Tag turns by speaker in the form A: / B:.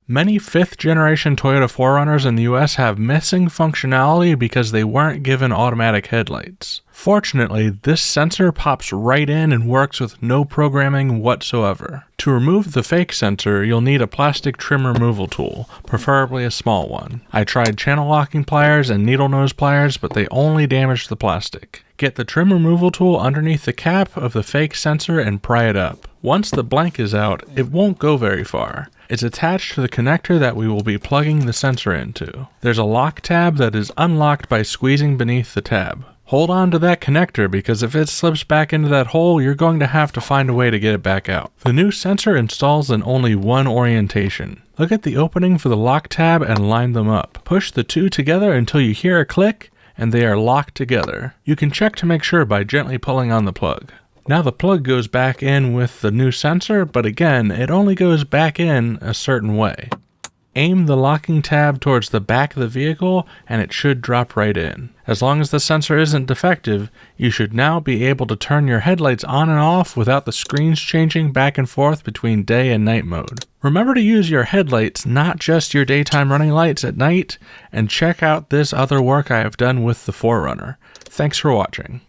A: Many 5th generation Toyota 4Runners in the US have missing functionality because they weren't given automatic headlights. Fortunately, this sensor pops right in and works with no programming whatsoever. To remove the fake sensor, you'll need a plastic trim removal tool, preferably a small one. I tried channel locking pliers and needle nose pliers, but they only damaged the plastic. Get the trim removal tool underneath the cap of the fake sensor and pry it up. Once the blank is out, it won't go very far. It's attached to the connector that we will be plugging the sensor into. There's a lock tab that is unlocked by squeezing beneath the tab. Hold on to that connector because if it slips back into that hole, you're going to have to find a way to get it back out. The new sensor installs in only one orientation. Look at the opening for the lock tab and line them up. Push the two together until you hear a click and they are locked together. You can check to make sure by gently pulling on the plug. Now the plug goes back in with the new sensor, but again, it only goes back in a certain way. Aim the locking tab towards the back of the vehicle and it should drop right in. As long as the sensor isn't defective, you should now be able to turn your headlights on and off without the screens changing back and forth between day and night mode. Remember to use your headlights, not just your daytime running lights at night, and check out this other work I have done with the 4Runner. Thanks for watching.